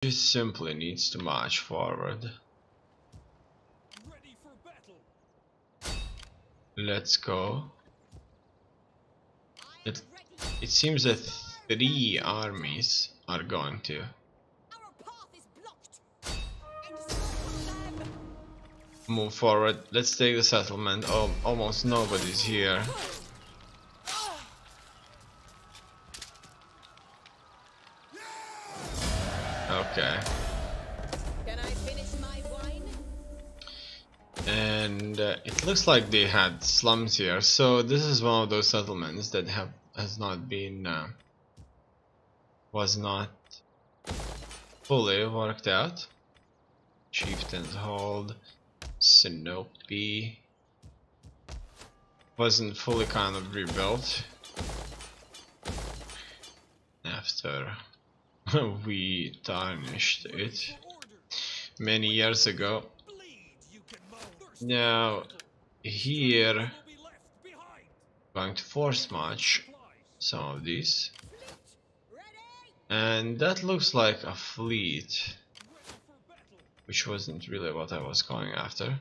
Just simply needs to march forward. Ready for battle. Let's go. It seems that 3 armies are going to move forward. Let's take the settlement. Oh, almost nobody's here. Okay. Can I finish my wine? And it looks like they had slums here. So this is one of those settlements that has not been was not fully worked out. Chieftain's Hold, Sinope wasn't fully kind of rebuilt after we tarnished it many years ago. Now here going to force march some of these, and that looks like a fleet, which wasn't really what I was going after.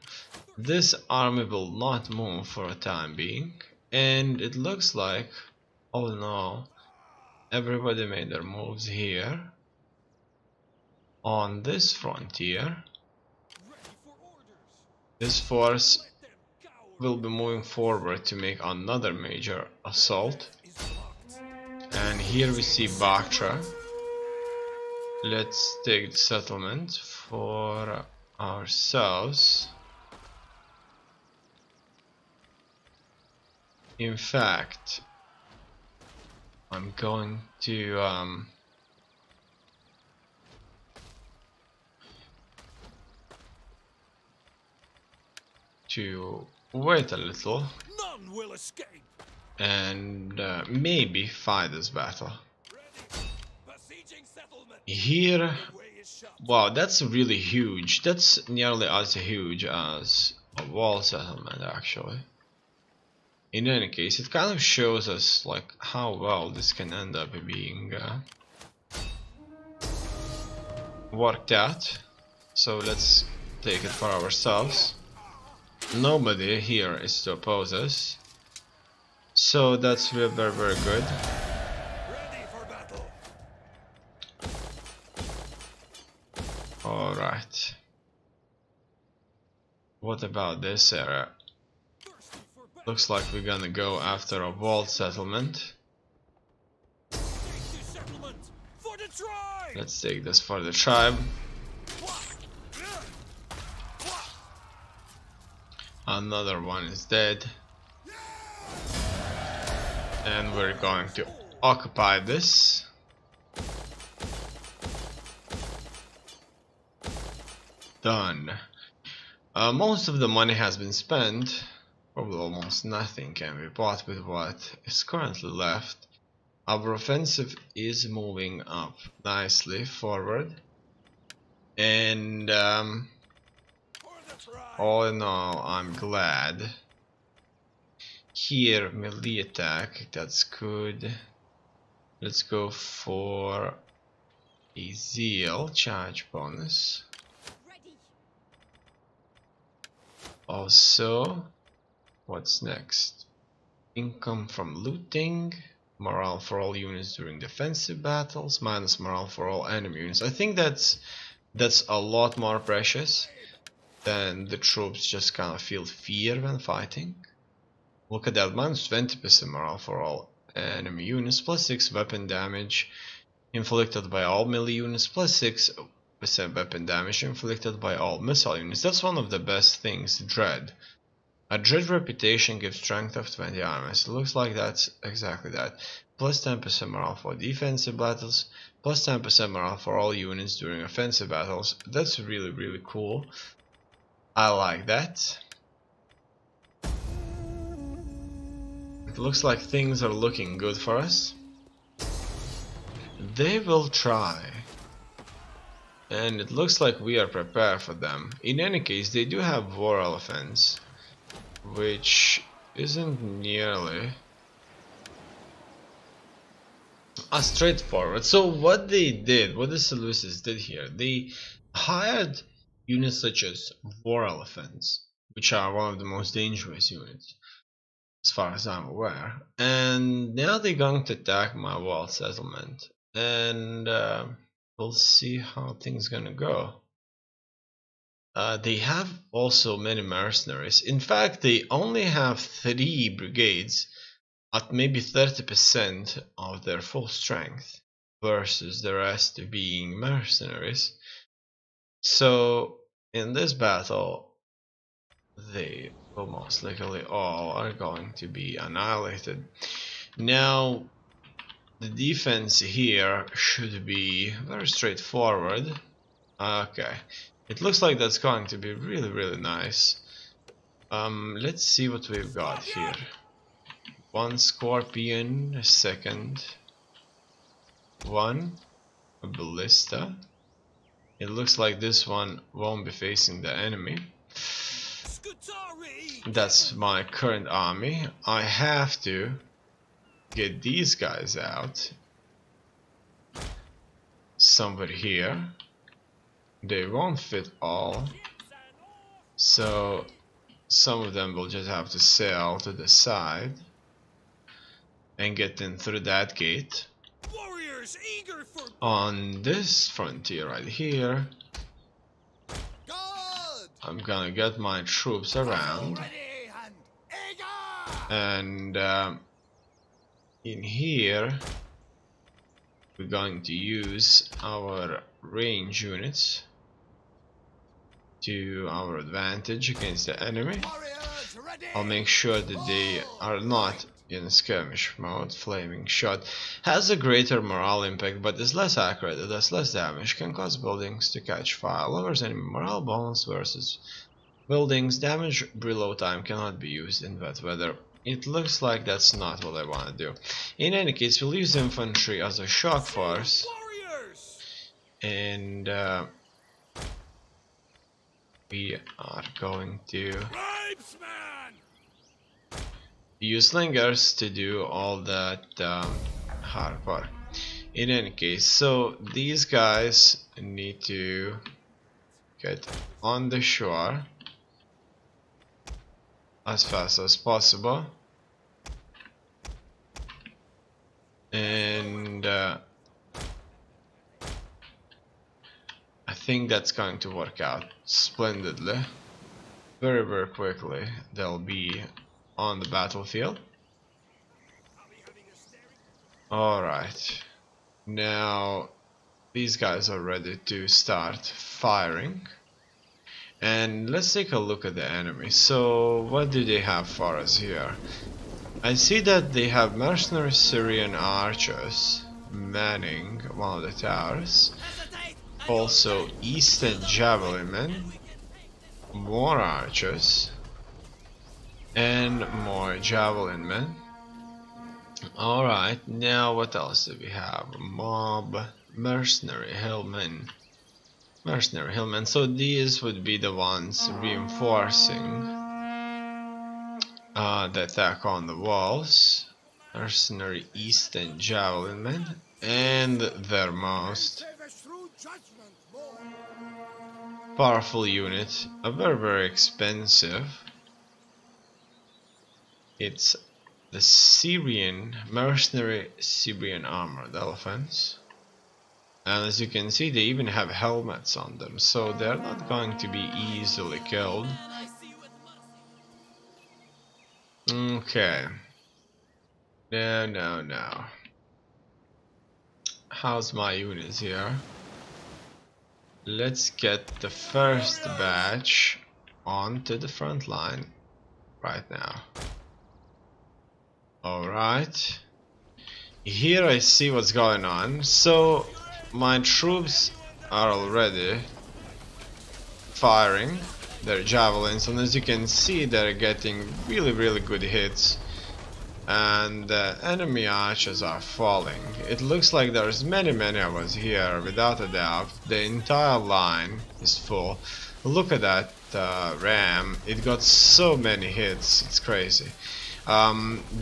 This army will not move for a time being, and it looks like, oh no, everybody made their moves here on this frontier. This force will be moving forward to make another major assault, and here we see Bactra. Let's take the settlement for ourselves. In fact, I'm going to wait a little. None will escape. And maybe fight this battle. Besieging settlement. Here, wow, that's really huge. That's nearly as huge as a wall settlement, actually. In any case, it kind of shows us like how well this can end up being worked out. So let's take it for ourselves. Nobody here is to oppose us, so that's very, very good. Ready for battle. All right. What about this area? Looks like we're gonna go after a walled settlement. Let's take this for the tribe. Another one is dead. And we're going to occupy this. Done. Most of the money has been spent. Probably almost nothing can be bought with what is currently left. Our offensive is moving up nicely forward. And all in all, I'm glad. Here, melee attack, that's good. Let's go for a zeal charge bonus. Also, what's next? Income from looting, morale for all units during defensive battles, minus morale for all enemy units. I think that's a lot more precious than the troops just kind of feel fear when fighting. Look at that, minus 20% morale for all enemy units, plus 6 weapon damage inflicted by all melee units, plus 6% weapon damage inflicted by all missile units. That's one of the best things, Dread. A Dread reputation gives strength of 20 armors. It looks like that's exactly that. Plus 10% morale for defensive battles, plus 10% morale for all units during offensive battles. That's really, really cool. I like that. It looks like things are looking good for us. They will try. And it looks like we are prepared for them. In any case, they do have war elephants, which isn't nearly Straightforward. So what they did, what the Seleucids did here, they hired units such as war elephants, which are one of the most dangerous units, as far as I'm aware. And now they're going to attack my walled settlement, and we'll see how things gonna go. They have also many mercenaries. In fact, they only have 3 brigades at maybe 30% of their full strength, versus the rest being mercenaries. So in this battle, they almost likely all are going to be annihilated. Now the defense here should be very straightforward. Okay, it looks like that's going to be really nice. Let's see what we've got here. 1 scorpion, a second, 1 a ballista. It looks like this one won't be facing the enemy. That's my current army. I have to get these guys out. Somewhere here. They won't fit all, so some of them will just have to sail to the side and get in through that gate. Warriors eager for On this frontier right here, God. I'm gonna get my troops around, Ready and eager. and in here we're going to use our range units to our advantage against the enemy. Warriors ready. I'll make sure that they are not in skirmish mode. Flaming shot has a greater morale impact, but is less accurate, it does less damage, can cause buildings to catch fire, lowers enemy morale bonus versus buildings, damage reload time cannot be used in wet weather. It looks like that's not what I want to do. In any case, we'll use infantry as a shock force, Warriors. and we are going to Tribesman. use slingers to do all that hard work. In any case, so these guys need to get on the shore as fast as possible, and I think that's going to work out splendidly. Very quickly they'll be on the battlefield. Alright, now these guys are ready to start firing, and let's take a look at the enemy. So what do they have for us here? I see that they have mercenary Syrian archers manning one of the towers, also Eastern javelin men, more archers, and more javelin men. Alright, now what else do we have? Mob, mercenary hillmen. Mercenary hillmen, so these would be the ones reinforcing the attack on the walls. Mercenary Eastern javelin men, and their most powerful unit, a very expensive. It's the Syrian mercenary Syrian armored elephants, and as you can see they even have helmets on them, so they're not going to be easily killed. Okay, no. How's my units here? Let's get the first batch onto the front line right now. Alright, here I see what's going on. So my troops are already firing their javelins, and as you can see they're getting really good hits, and enemy archers are falling. It looks like there's many of us here, without a doubt. The entire line is full. Look at that ram, it got so many hits, it's crazy.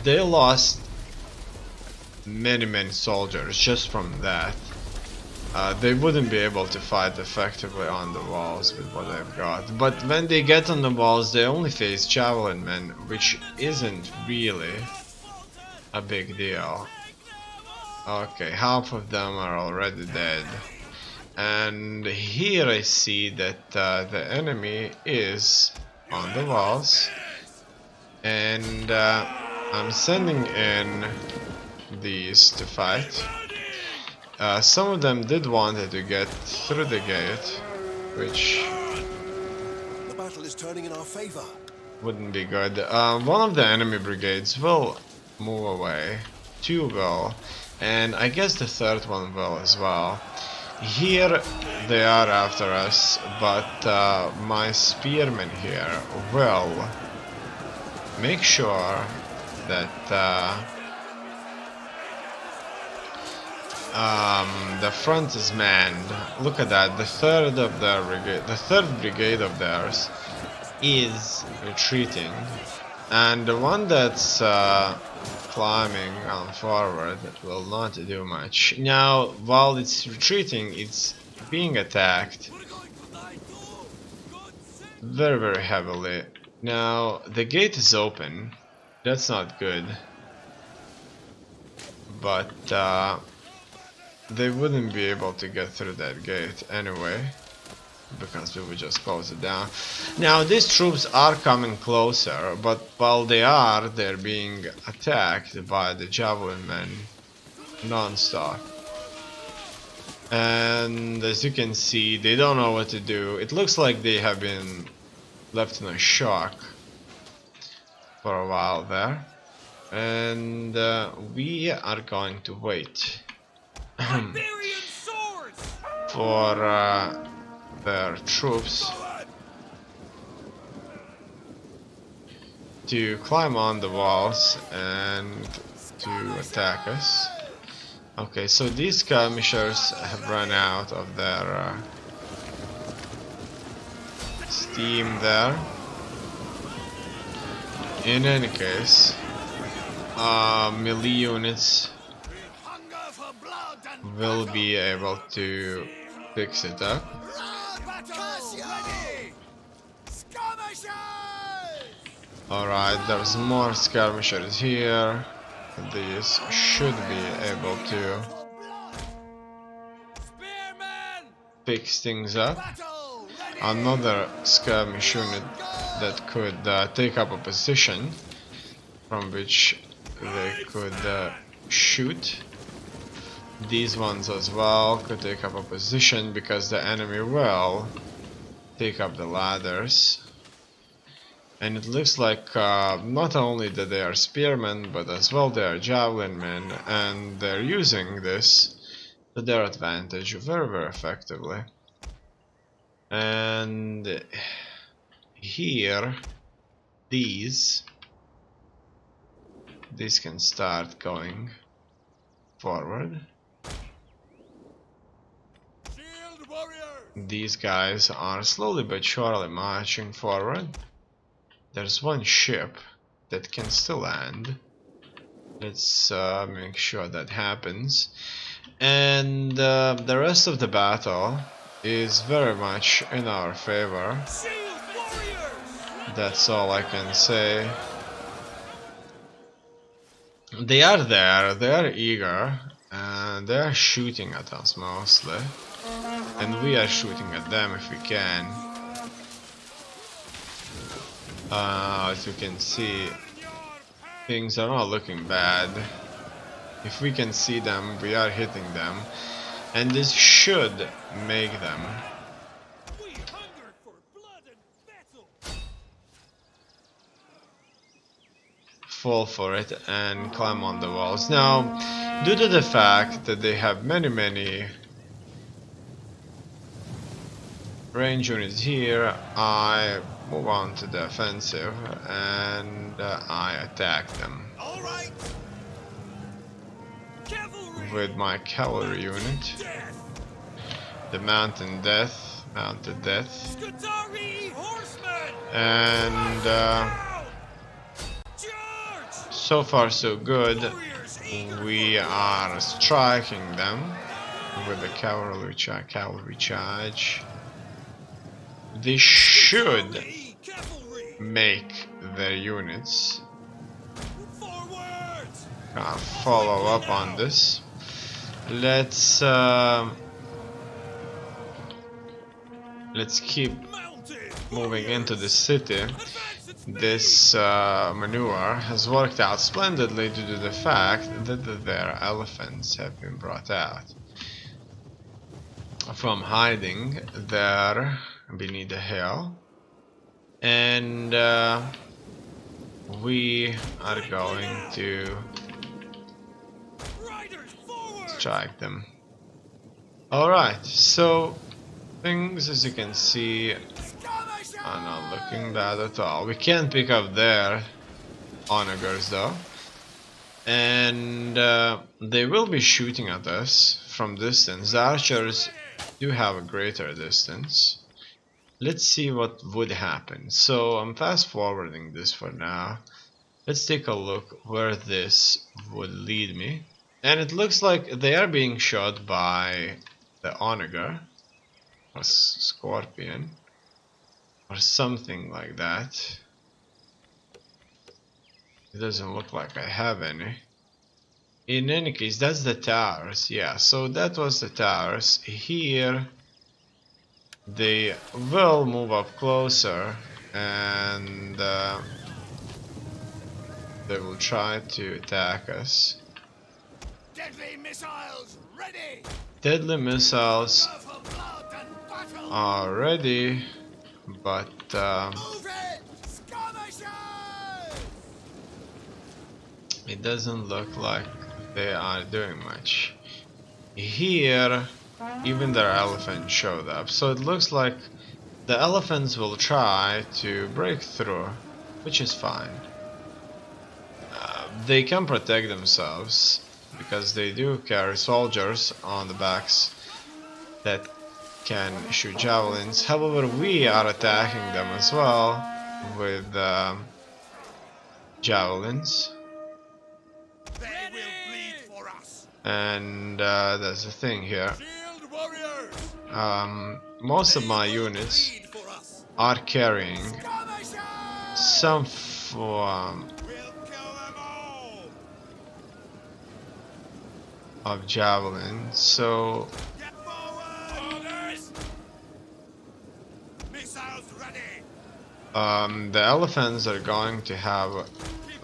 They lost many soldiers just from that. They wouldn't be able to fight effectively on the walls with what they've got. But when they get on the walls, they only face javelin men, which isn't really a big deal. Okay, half of them are already dead. And here I see that the enemy is on the walls. And I'm sending in these to fight. Some of them did want to get through the gate, which The battle is turning in our favor. wouldn't be good. One of the enemy brigades will move away. Two will. And I guess the third one will as well. Here they are after us, but my spearmen here will make sure that the front is manned. Look at that. The third brigade of theirs is retreating, and the one that's climbing on forward will not do much. Now, while it's retreating, it's being attacked very heavily. Now, the gate is open. That's not good. But they wouldn't be able to get through that gate anyway, because we would just close it down. Now these troops are coming closer, but while they are, they're being attacked by the javelin men non-stop. And as you can see, they don't know what to do. It looks like they have been left in a shock for a while there. And we are going to wait for their troops to climb on the walls and to attack us. Okay, so these skirmishers have run out of their steam there. In any case, melee units will be able to fix it up. Alright, there's more skirmishers here. These should be able to fix things up. Another skirmish unit that could take up a position from which they could shoot. These ones as well could take up a position because the enemy will take up the ladders. And it looks like not only that they are spearmen, but as well they are javelin men, and they're using this to their advantage very effectively. And here, these can start going forward. These guys are slowly but surely marching forward. There's one ship that can still land. Let's make sure that happens. And the rest of the battle is very much in our favor. That's all I can say. They are there, they are eager, and they are shooting at us mostly. And we are shooting at them if we can. As you can see, things are not looking bad. If we can see them, we are hitting them. And this should make them fall for it and climb on the walls. Now, due to the fact that they have many range units here, I move on to the offensive and I attack them with my cavalry unit, the mounted death, and so far so good. we are striking them with the cavalry charge. This should make their units follow up on this. Let's keep moving into the city. This maneuver has worked out splendidly due to the fact that their elephants have been brought out from hiding there beneath the hill, and we are going to strike them. Alright, so things, as you can see, are not looking bad at all. We can't pick up their onagers though, and they will be shooting at us from distance. The archers do have a greater distance. Let's see what would happen. So I'm fast forwarding this for now. Let's take a look where this would lead me. And it looks like they are being shot by the onager, or scorpion, or something like that. It doesn't look like I have any. In any case, that's the towers. Yeah, so that was the towers. Here they will move up closer, and they will try to attack us. Deadly missiles ready. Deadly missiles are ready, but Move it, skirmishers! it doesn't look like they are doing much. Here, even their elephant showed up, so it looks like the elephants will try to break through, which is fine. They can protect themselves because they do carry soldiers on the backs that can shoot javelins. However, we are attacking them as well with javelins. They will bleed for us. And there's a thing here. Shield warriors. Most of my units Bleed for us. are carrying Skirmishers! some form We'll kill them all. of javelin, so Get forward. Orders. Missiles ready. the elephants are going to have a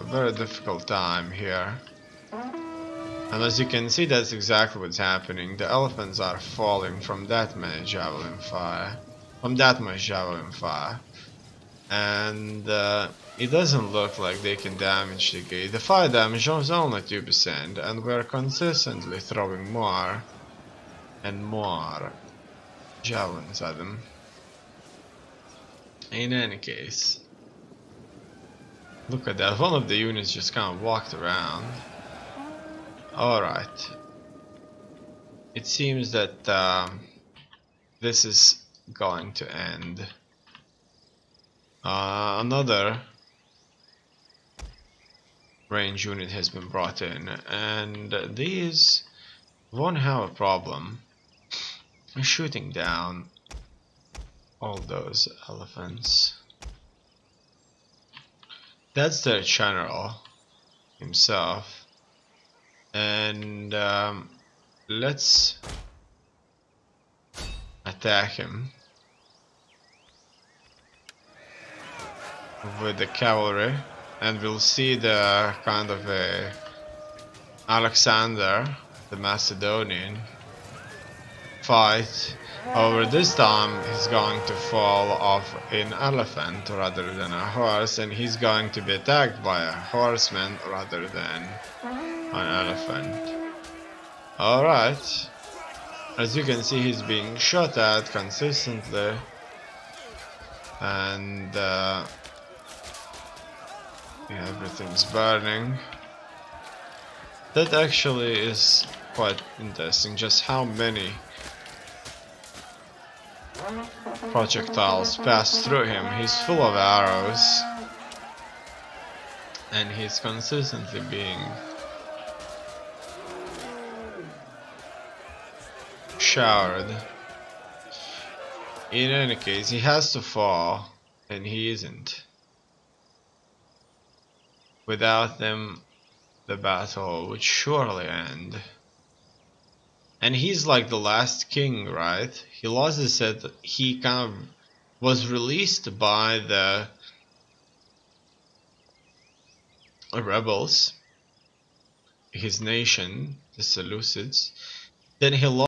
very difficult time here. And as you can see, that's exactly what's happening. The elephants are falling from that much javelin fire. And it doesn't look like they can damage the gate. The fire damage is only 2%, and we're consistently throwing more and more javelins at them. In any case, look at that. One of the units just kind of walked around. Alright. It seems that this is going to end. Another range unit has been brought in, and these won't have a problem shooting down all those elephants. That's their general himself. And let's attack him with the cavalry, and we'll see the kind of a Alexander the Macedonian fight. However, this time he's going to fall off an elephant rather than a horse, and he's going to be attacked by a horseman rather than an elephant. Alright, as you can see, he's being shot at consistently, and yeah, everything's burning. That actually is quite interesting, just how many projectiles pass through him. He's full of arrows, and he's consistently being showered. In any case, he has to fall, and he isn't. Without them, the battle would surely end. And he's like the last king, right? He lost his head. He kind of was released by the rebels, his nation, the Seleucids. Then he lost